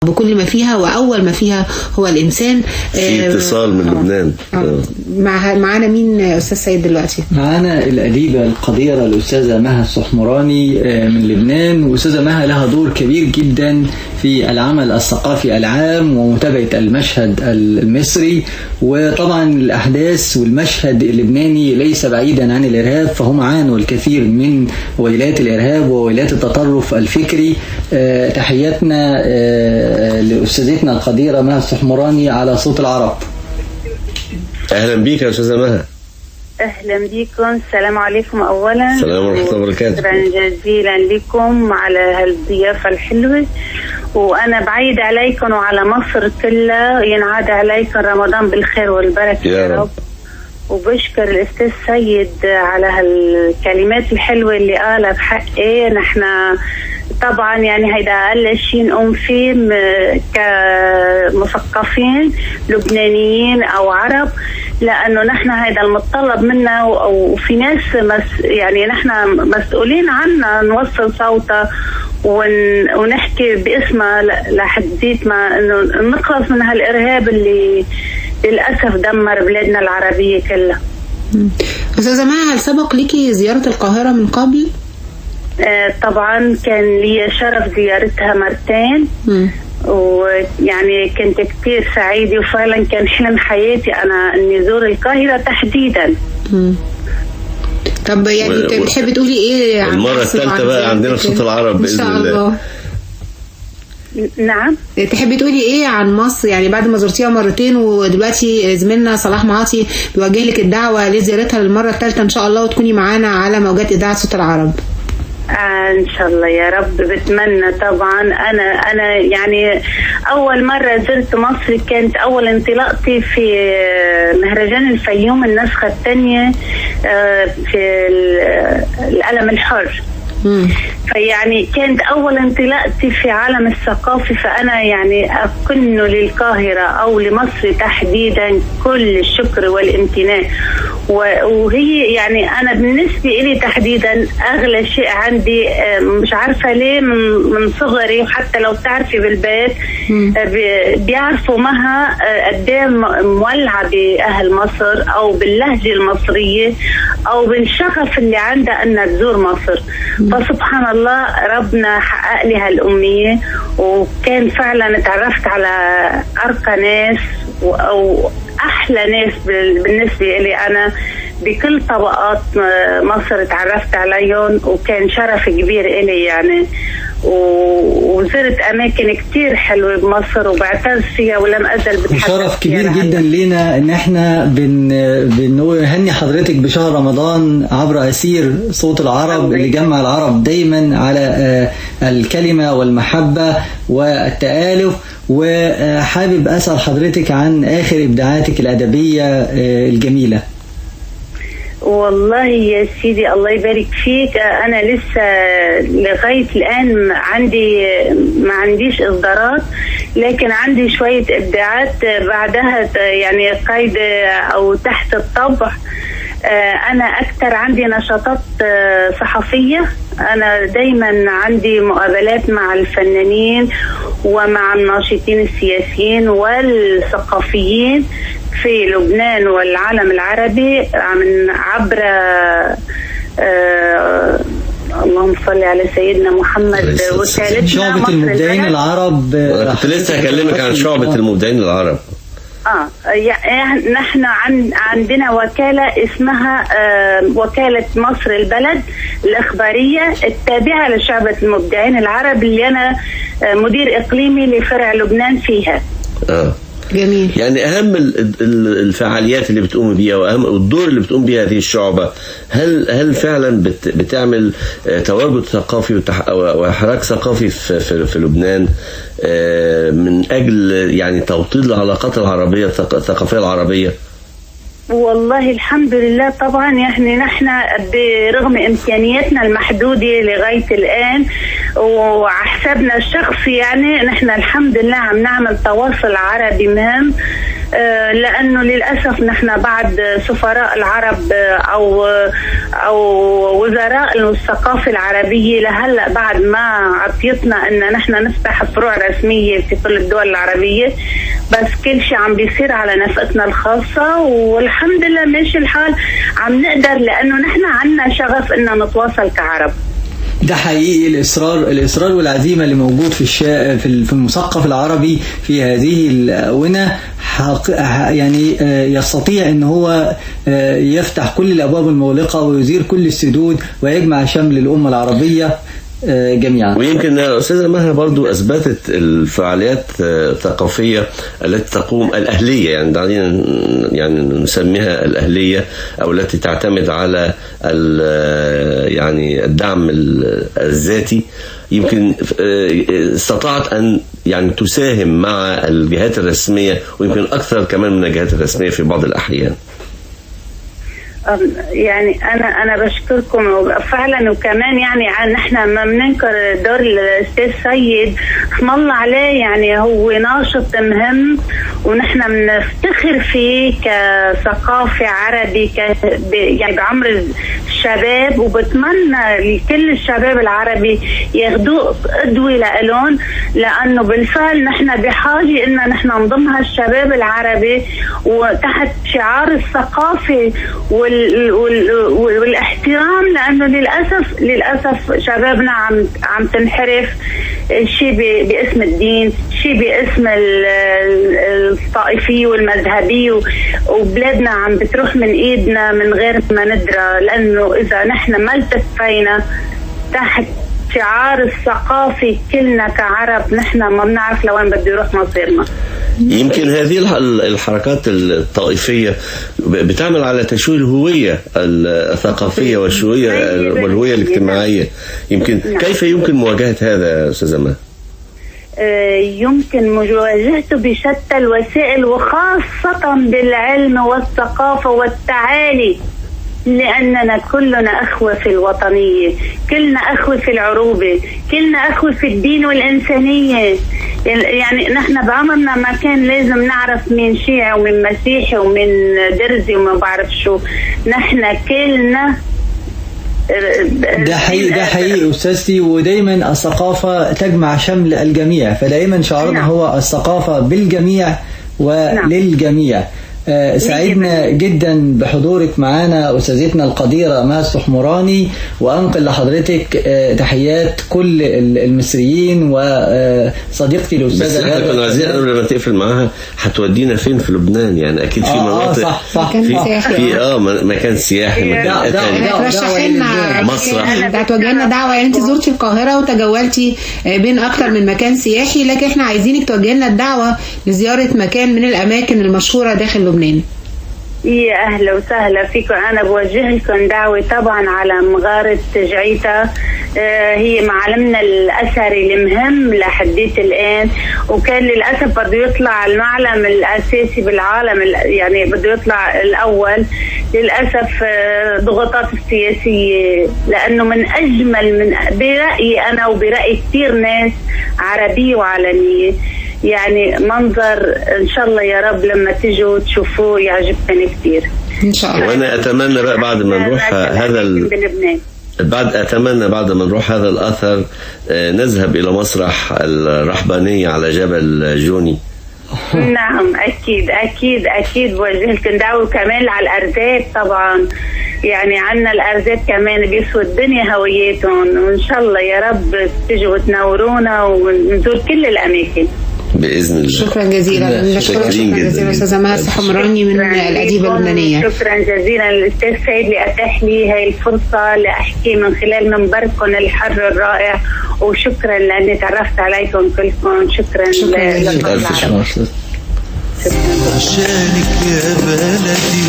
بكل ما فيها، وأول ما فيها هو الإنسان. في اتصال من لبنان. معانا مين أستاذ سيد دلوقتي؟ معانا الأديبة القديرة الأستاذة مها السحمراني من لبنان. وأستاذة مها لها دور كبير جدا في العمل الثقافي العام ومتابعة المشهد المصري، وطبعا الأحداث والمشهد اللبناني ليس بعيدا عن الإرهاب، فهم عانوا الكثير من ويلات الإرهاب وويلات التطرف الفكري. تحياتنا لأستاذتنا القديرة مها السحمراني على صوت العرب. أهلا بيك يا أستاذة مها. أهلا بكم، السلام عليكم. أولا السلام ورحمة الله وبركاته. شكرا جزيلا لكم على هالضيافة الحلوة، وأنا بعيد عليكم وعلى مصر كلها، ينعاد عليكم رمضان بالخير والبركة يا رب. وبشكر الأستاذ سيد على هالكلمات الحلوة اللي قالها بحقي. نحن طبعا يعني هيدا أقل شيء نقوم فيه كمثقفين لبنانيين أو عرب، لأنه نحن هيدا المتطلب منا، وفي ناس يعني نحن مسؤولين عنا نوصل صوتها ونحكي باسمها لحد ما إنه نخلص من هالإرهاب اللي للأسف دمر بلادنا العربية كلها. أستاذة مها، هل سبق ليكي زيارة القاهرة من قبل؟ طبعا كان لي شرف زيارتها مرتين، ويعني كنت كتير سعيدة، وفعلا كان حلم حياتي أنا أني أزور القاهرة تحديدا. طب يعني بتحبي تقولي إيه عن المرة الثالثة بقى عندنا في صوت العرب بإذن الله. نعم، تحبي تقولي ايه عن مصر يعني بعد ما زرتيها مرتين، ودلوقتي زميلنا صلاح معاطي بيوجه لك الدعوة لزيارتها للمرة الثالثة ان شاء الله، وتكوني معانا على موجات اذاعة صوت العرب. ان شاء الله يا رب. بتمنى طبعا. انا يعني اول مرة زرت مصر كانت اول انطلاقتي في مهرجان الفيوم النسخة الثانية في القلم الحر. فيعني كانت أول انطلاقتي في عالم الثقافي، فأنا يعني أكن للقاهرة أو لمصر تحديدا كل الشكر والامتنان. وهي يعني أنا بالنسبة لي تحديدا أغلى شيء عندي، مش عارفة ليه من صغري، وحتى لو تعرفي بالبيت بيعرفوا مها قدام مولعة بأهل مصر أو باللهجة المصرية أو بالشغف اللي عندها أنها تزور مصر. فسبحان الله ربنا حقق لي هالأمنية، وكان فعلا اتعرفت على أرقى ناس أو أحلى ناس بالنسبة لي أنا بكل طبقات مصر اتعرفت عليهم، وكان شرف كبير إلي يعني. وزرت أماكن كتير حلوة بمصر وبعتز فيها ولم أزل بتحدث. شرف كبير جدا لينا إن احنا بنهني حضرتك بشهر رمضان عبر أسير صوت العرب اللي جمع العرب دايما على الكلمة والمحبة والتآلف. وحابب أسأل حضرتك عن آخر إبداعاتك الأدبية الجميلة. والله يا سيدي الله يبارك فيك، أنا لسه لغاية الآن ما عنديش إصدارات، لكن عندي شوية إبداعات بعدها يعني قيد أو تحت الطبع. أنا أكثر عندي نشاطات صحفية. أنا دايما عندي مقابلات مع الفنانين ومع الناشطين السياسيين والثقافيين في لبنان والعالم العربي من عبر اللهم صل على سيدنا محمد وكالتنا شعبة المبدعين العرب. كنت لسه هكلمك عن شعبة المبدعين العرب. يعني نحن عندنا وكالة اسمها وكالة مصر البلد الإخبارية التابعة لشعبة المبدعين العرب، اللي أنا مدير إقليمي لفرع لبنان فيها. جميل. يعني أهم الفعاليات اللي بتقوم بيها وأهم الدور اللي بتقوم بيها هذه الشعبة، هل فعلا بتعمل تواجد ثقافي وحراك ثقافي في لبنان من أجل يعني توطيد العلاقات العربية الثقافية العربية؟ والله الحمد لله. طبعا يعني نحن برغم امكانياتنا المحدوده لغايه الان، وحسابنا الشخصي يعني نحن الحمد لله عم نعمل تواصل عربي مهم، لأنه للأسف نحن بعد سفراء العرب أو وزراء الثقافة العربية لهلأ بعد ما عطيتنا أن نحن نفتح فروع رسمية في كل الدول العربية، بس كل شيء عم بيصير على نفقتنا الخاصة، والحمد لله ماشي الحال عم نقدر، لأنه نحن عنا شغف أن نتواصل كعرب. ده حقيقي الإصرار والعزيمة اللي موجود في المثقف العربي في هذه الآونة يعني يستطيع ان هو يفتح كل الأبواب المغلقة ويزيل كل السدود ويجمع شمل الأمة العربية جميعا. ويمكن أستاذة مها برضو أثبتت الفعاليات الثقافية التي تقوم الأهلية، يعني نسميها الأهلية، أو التي تعتمد على يعني الدعم الذاتي، يمكن استطاعت أن يعني تساهم مع الجهات الرسمية، ويمكن أكثر كمان من الجهات الرسمية في بعض الأحيان. يعني انا بشكركم فعلا، وكمان يعني نحن ما بننكر دور الاستاذ سيد اسم الله عليه، يعني هو ناشط مهم ونحن بنفتخر فيه كثقافي عربي يعني بعمر الشباب، وبتمنى لكل الشباب العربي ياخذوه قدوه لهم، لانه بالفعل نحن بحاجه ان نحن نضم هالشباب العربي وتحت شعار الثقافه والاحترام، لانه للاسف شبابنا عم تنحرف، شيء باسم الدين، شيء باسم الطائفيه والمذهبيه، وبلادنا عم بتروح من ايدنا من غير ما ندرى، لانه اذا نحن ما التفينا تحت شعار الثقافي كلنا كعرب نحن ما بنعرف لوين بده يروح مصيرنا. يمكن هذه الحركات الطائفية بتعمل على تشويه الهوية الثقافية والهوية الاجتماعية. يمكن كيف يمكن مواجهة هذا أستاذة مها؟ يمكن مواجهته بشتى الوسائل، وخاصة بالعلم والثقافة والتعالي، لأننا كلنا أخوة في الوطنية، كلنا أخوة في العروبة، كلنا أخوة في الدين والإنسانية. يعني نحن بعمرنا ما كان لازم نعرف مين شيعي ومن مسيحي ومن درزي وما بعرف شو، نحن كلنا. ده حقيقي أستاذتي، ودايما الثقافة تجمع شمل الجميع، فدايما شعارنا هو الثقافة بالجميع وللجميع. سعدنا جدا بحضورك معنا أستاذتنا القديرة مها السحمراني، وأنقل لحضرتك تحيات كل المصريين وصديقتي الأستاذة. بس احنا كنا عايزين قبل ما تقفل معاها هتودينا فين في لبنان؟ يعني أكيد في مناطق صح في مكان سياحي، مكان أثري، مسرح. هتوجه لنا دعوة، يعني أنت زرتي القاهرة وتجولتي بين أكتر من مكان سياحي، لكن احنا عايزينك توجه لنا الدعوة لزيارة مكان من الأماكن المشهورة داخل لبنان. يا أهلا وسهلا فيكم. أنا بوجه لكم دعوة طبعا على مغارة جعيتا، هي معلمنا الأثري المهم لحديت الآن، وكان للأسف بده يطلع المعلم الأساسي بالعالم، يعني بده يطلع الأول، للأسف ضغوطات السياسية، لأنه من أجمل برأيي أنا وبرأي كثير ناس عربية وعالمية، يعني منظر إن شاء الله يا رب لما تيجوا تشوفوه يعجبكم كثير إن شاء الله. وأنا أتمنى بقى بعد ما نروح بعد ما نروح هذا الأثر نذهب إلى مسرح الرحبانية على جبل جوني. نعم أكيد بوجه لكم دعوة، كمان على الأرزات طبعا، يعني عنا الأرزات كمان بيسووا الدنيا هويتهم، وإن شاء الله يا رب تجوا وتنورونا ونزور كل الأماكن بإذن الله. شكرا جزيلا. شكرا جزيلا أستاذة مها السحمراني من الأديبة اللبنانية. شكرا جزيلا للأستاذ سيد اللي أتاح لي هاي الفرصة لأحكي من خلال منبركم الحر الرائع، وشكرا لأني تعرفت عليكم كلكم. شكرا عشانك يا بلدي